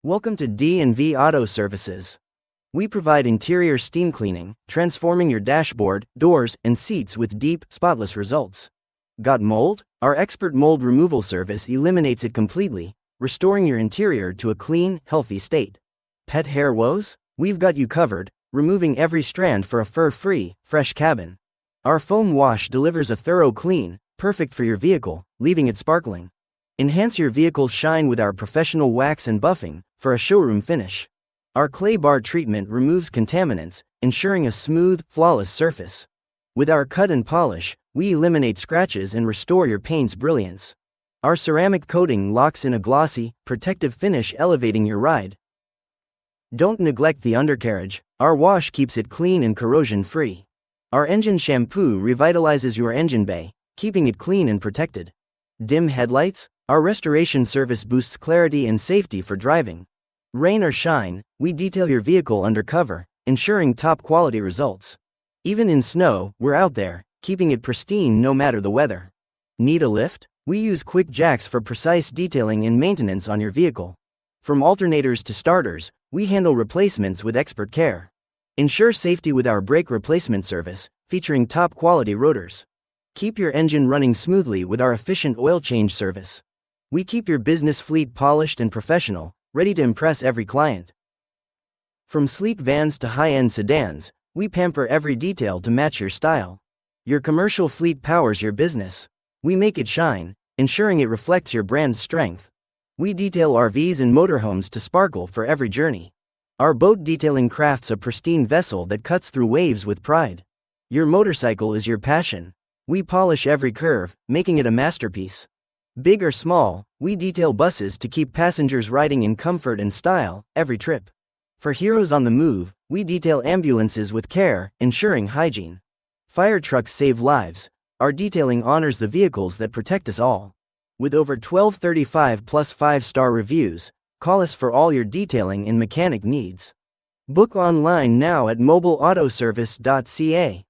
Welcome to D&V Auto Services. We provide interior steam cleaning, transforming your dashboard, doors, and seats with deep, spotless results. Got mold? Our expert mold removal service eliminates it completely, restoring your interior to a clean, healthy state. Pet hair woes? We've got you covered, removing every strand for a fur-free, fresh cabin. Our foam wash delivers a thorough clean, perfect for your vehicle, leaving it sparkling. Enhance your vehicle's shine with our professional wax and buffing, for a showroom finish. Our clay bar treatment removes contaminants, ensuring a smooth, flawless surface. With our cut and polish, we eliminate scratches and restore your paint's brilliance. Our ceramic coating locks in a glossy, protective finish, elevating your ride. Don't neglect the undercarriage. Our wash keeps it clean and corrosion-free. Our engine shampoo revitalizes your engine bay, keeping it clean and protected. Dim headlights? Our restoration service boosts clarity and safety for driving. Rain or shine, we detail your vehicle undercover, ensuring top-quality results. Even in snow, we're out there, keeping it pristine no matter the weather. Need a lift? We use quick jacks for precise detailing and maintenance on your vehicle. From alternators to starters, we handle replacements with expert care. Ensure safety with our brake replacement service, featuring top-quality rotors. Keep your engine running smoothly with our efficient oil change service. We keep your business fleet polished and professional, ready to impress every client. From sleek vans to high-end sedans, we pamper every detail to match your style. Your commercial fleet powers your business. We make it shine, ensuring it reflects your brand's strength. We detail RVs and motorhomes to sparkle for every journey. Our boat detailing crafts a pristine vessel that cuts through waves with pride. Your motorcycle is your passion. We polish every curve, making it a masterpiece. Big or small, we detail buses to keep passengers riding in comfort and style, every trip. For heroes on the move, we detail ambulances with care, ensuring hygiene. Fire trucks save lives. Our detailing honors the vehicles that protect us all. With over 1235 plus 5-star reviews, call us for all your detailing and mechanic needs. Book online now at mobileautoservice.ca.